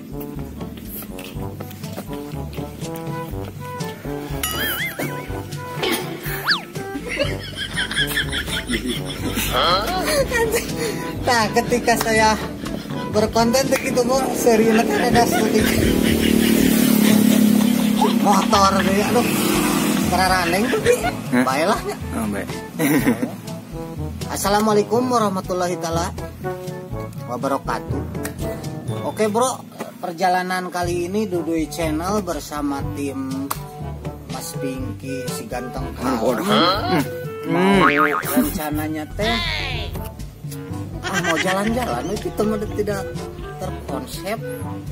Nah, ketika saya berkonten begitu bro, serius ada syuting motor deh, aduh, keraraneng tuh, baiklah. Oh, baik. Assalamualaikum warahmatullahi taala wabarakatuh. Oke bro, perjalanan kali ini Dudui Channel bersama tim Mas Pinky si ganteng kawan. Rencananya teh mau jalan-jalan itu teman tidak terkonsep,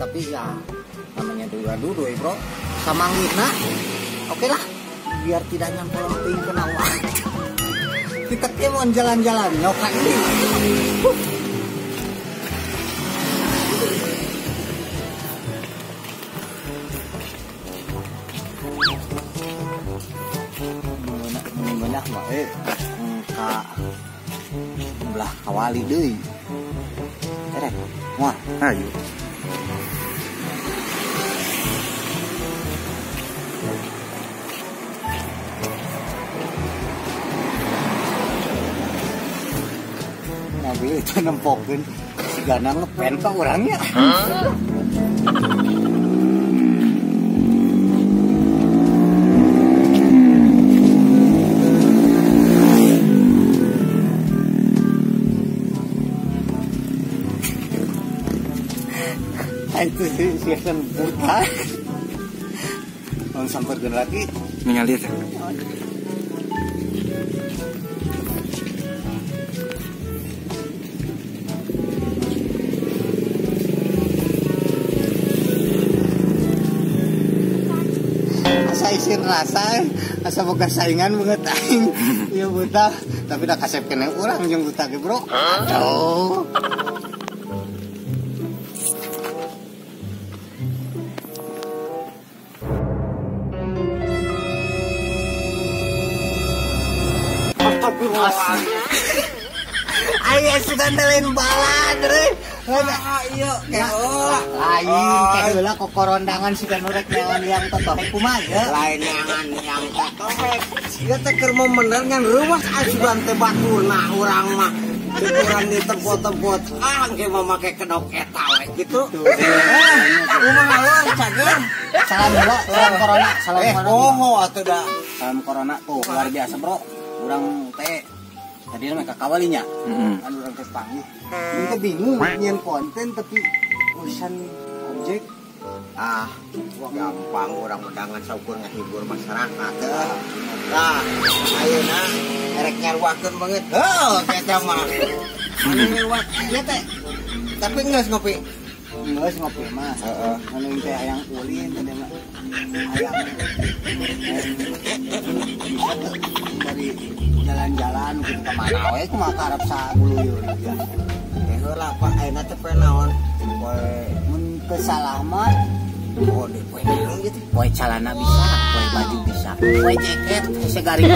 tapi ya namanya Dudui bro sama Ngina. Oke lah, biar tidak nyangkul ting kenawan. Kita mau jalan-jalan nyokan ini. Benar mah ka belah kawali deui. Erek, moal. Ayo. Mobil itu nempokeun sigana ngepen ka urangnya. Itu sih akan buta. Mau samperkeun lagi. Ningali teh. Asa isin rasa, asa boga saingan banget aing. Ieu buta, tapi dah kasep kene urang jeung buta ge, Bro. Aduh. Ayo sudah nelain balad re. Iya lain kayak heula kok korondangan sudah nurek neangan yang totohe kumaha lain neangan yang totohe siga teh keur bener ngan reuwas asuran teh baturna urang mah ukuran di tempot-tempot ge mau make kedok eta we kitu kumaha lo cager salam heula salam corona salam corona atuh da salam corona tuh luar biasa bro urang teh tadi mereka kawalinya, kan orang tes panggil. Kita bingung nyian konten tapi urusan objek. Gampang orang undangan saukur ngehibur masyarakat. Nah, ayeuna erek nyarwakeun banget. Kita mah. Anu nyarwak ieu teh. Tapi geus ngopi. Geus ngopi mah. Anu teh hayang ulin teh mah. Hayang. Dari jalan-jalan gitu kemana we kumaha karep saguluyur ya. Heula Pak ayeuna teh poe naon? Poe mun teu salah mah di poe naon gitu. Poe calana bisa, poe baju bisa, poe jaket segari.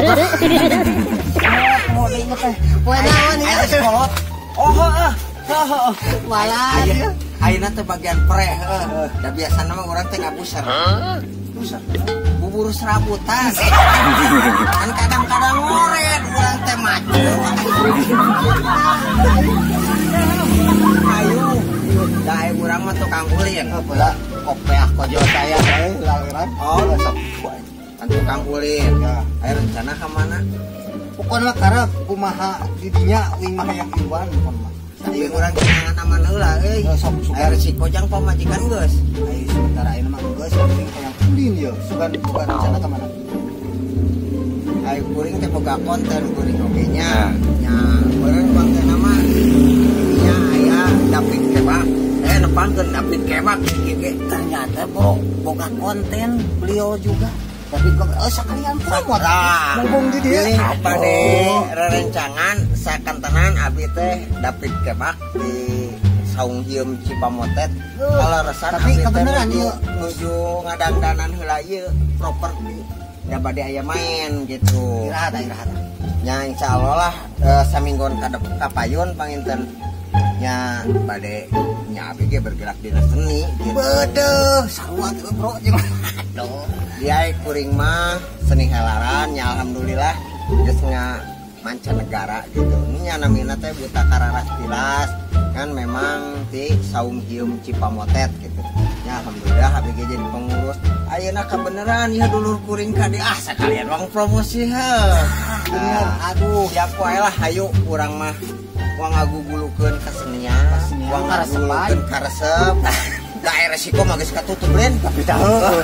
Mau inget teh. Poe naon ya? Sekolot. Walah. Ayeuna teh bagian pre heuh. Da biasana mah urang teh ngabuser. Buser. Bubur serabutan. Kan kadang-kadang ngoret urang teh maju. Ayo, dae urang mah tukang ulin. Heula kopeah kojo saya laweran. Sok kan tukang ulin. Aya rencana ka mana? Pokona karep kumaha di dinya wing mah yang iwan pokona. Tadi urang jangan aman heula euy. Aya resiko jang pamajikan geus. Ai sementara ayeuna mah geus penting yang ulin ya. Sugan rencana ka mana? Ai kuring teh boga konten kuring oge nya. Nya beureun konten mah nya aya David Kebak. Nepangkeun David Kebak ge ternyata boga konten beliau juga. Tapi sekalian promote. Ngomong di dia. Bade rerencangan sakantenan abi teh David Kebak di Saung Hieum Cipamotet. Kalau resan tapi kebenaran ieu nuju ngadangdanan heula ieu properti. Da bade aya main gitu. Irahat. Nya insyaallah lah saminggon kadep kapayun panginten nya bade nya abi ge bergerak di seni gitu. Bedeuh, sarua teh bro jeung aduh. Dia kuring mah seni helaran nya alhamdulillah geus mancanegara gitu. Nya namina teh buta kararas tilas kan memang ti saung hium Cipamotet gitu. Ya alhamdulillah abi ge jadi pengurus. Ayeuna kebeneran ya dulur kuring ka di sekalian uang promosi heuh. Bener, aduh. Siap wae lah hayu urang mah uang ngagugulukeun kesenian, uang ngagugulukeun karesep. Daerah resiko mah geus katutup len tapi tah heueuh.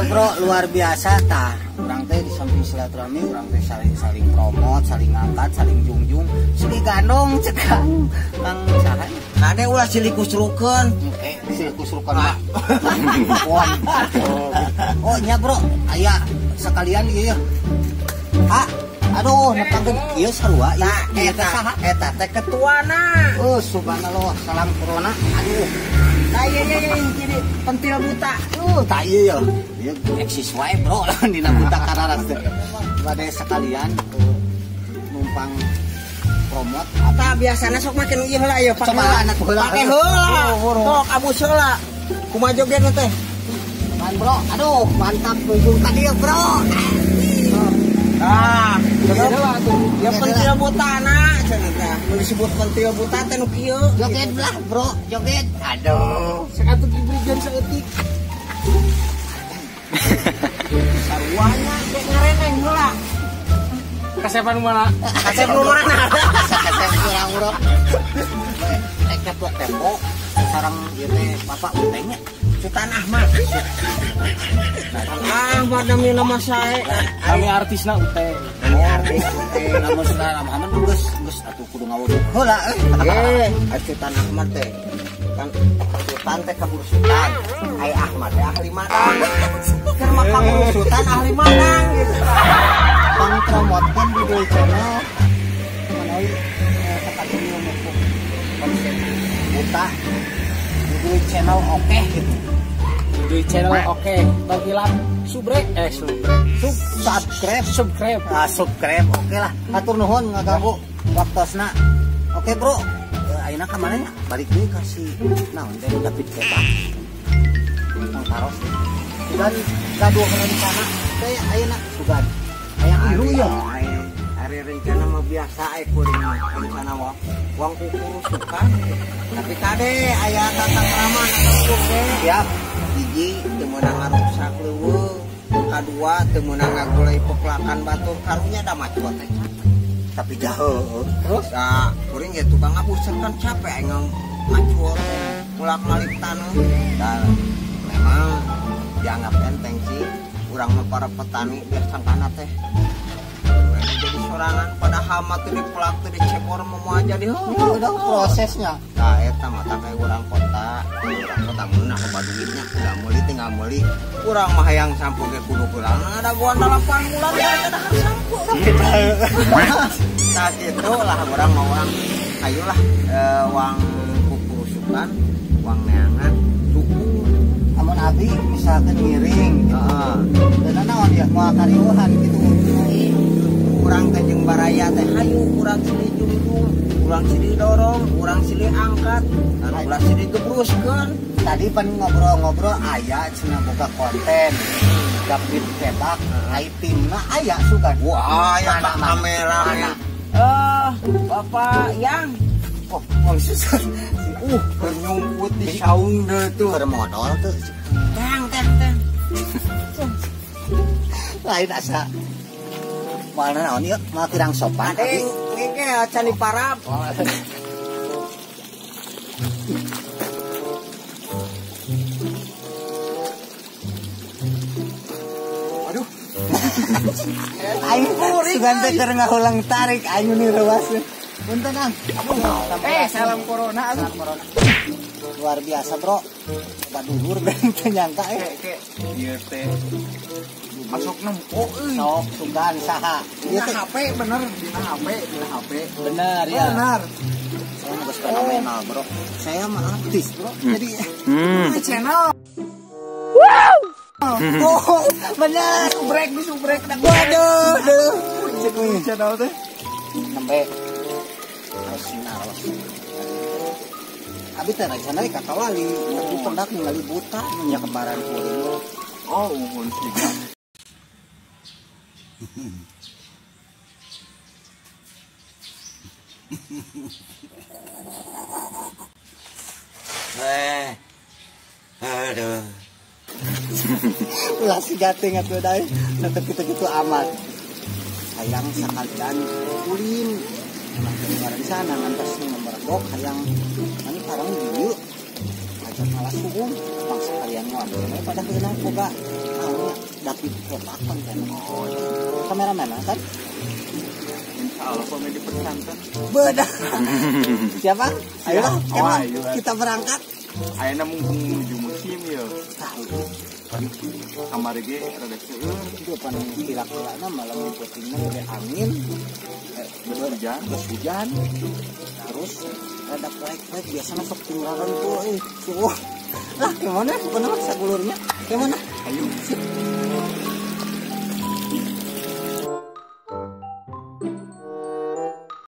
Bro, luar biasa tah. Urang teh di samping silaturahmi, urang teh saling promot, saling ngangkat, saling jungjung, sili gandong cekang Kang saha. Kade ulah silih kusrukeun. Silih kusrukeun mah. Oh nya bro, aya sekalian ieu ya. Aduh, nepangkeun ieu sarua ieu. Eta teh ketuana. Oh, subhanallah, salam corona. Aduh. Tah ieu jadi pentil buta. Tah ieu ya. Ieu eksis wae, bro, dina buta kararas teh. Bade sekalian numpang promot. Tah biasana sok make nu ieu heula ieu pake heula. Pake heula. Sok abus heula. Kumaha joget teh? Man, bro. Aduh, mantap tunjuk tadi ya, bro. Ya pentil butana cenah teh. Nu disebut pentil buta teh nu kieu. Joget lah, bro, joget. Aduh, sakatu gibrijan saeutik. Saruanya teh ngareneng heula. Kasepan mana? Kasep nu mana? Kasep kurang, bro. Ekep tempo sareng ieu teh Bapak Utengnya. Sultan Ahmad. Ahmad demi nama saya. Kami artisna Uteng. Artis nama Sultan Ahmad geus atuh kudu ngawuduk heula Sultan Ahmad teh. Kan Sultan teh kabur Sultan. Ai Ahmad teh ahli madang. Keur mah kabur Sultan ahli madang gitu. Pang promotkeun di Deui Channel. Menawi sekali ngomong konsep buta di Deui Channel oke gitu. Di channel oke, bagilah subscribe oke lah. Atur nuhun ngaganggu waktosna. Oke bro, ayeuna ka mana nya? Balik deui ka si naon teh David Keba. Nang taros. Sugan gaduh kana di sana. Teh ayeuna sugan. Aya iru ya. Ari rencana mah biasa kuring mah rencana uang kukurusukan. Tapi kade aya tatang rama nangkuk teh. Siap. Hiji teu meunang ngarusak leuweung, kadua teu meunang ngagulai peplakan batur karunya da macuat teh tapi jauh. Terus kuring ge tukang ngabuser kan capek aing macuat mulak-malik taneuh. Dan memang dianggap enteng sih urang mah para petani biar sangkana teh jadi sorangan pada hama teu dipelak teu dicebor momoal jadi udah prosesnya. Nah eta mah tah kayak urang kota meunah loba duitnya udah meuli tinggal meuli urang mah hayang sampo ge kudu pulang ada gua 8 bulan ya teh sampo nah kitu lah urang mah urang ayolah uang kukurusukan uang neangan suku amun abi misalkan ngiring heeh dan naon dia moal karieuhan gitu urang teh jeung baraya teh hayu urang silih jungjung urang silih dorong urang silih angkat dan ulah silih gebruskeun. Tadi pan ngobrol-ngobrol aya cenah boga konten David Kebak ai timna aya sugan. Wah aya kamera Bapak yang susah nyumput di saung deh tuh keur modal tuh teng lain asa mana naon ieu mah kirang sopan tapi ngeke can diparap. Waduh aing sugan teh keur ngahulang tarik aing nu rewas. Punten Kang. Salam corona. Luar biasa, Bro. Baduhur ben teu nyangka Ieu teh masuk nempo euy. Sok sugan saha? Ieu teh HP bener, dina HP. Benar ya. Benar. Saya geus fenomenal, Bro. Saya mah artis, Bro. Jadi channel. oh, bener. Subrek. Waduh. Channel teh. Nembe. Harus Abi teh rencana kakak wali, tapi pendak ningali buta nya kembaran kuring. Oh, mohon siga. Aduh. Ulah si gating atuh dai, tetep gitu amat. Hayang sakalian ulin. Nah, kemarin sana ngantos nomor dok hayang ani parang dieu. Ajak malah subuh, bangsa kalian ngobrol pada heula boga. Nah, dapet kotak konten. Kameramen kan? Insya Allah komedi pesantren. Bedah. Siapa? Ayolah, ayo. Kita berangkat. Ayeuna mungkin menuju musim ya. Tahu. Kamar ge rada seueur. Itu pan kira-kirana malam putingna gede angin. Hujan. Terus rada plek-plek biasanya sok tinggalan tuh suruh. Lah gimana? Bukan apa sagulurnya? Gimana? Ayo.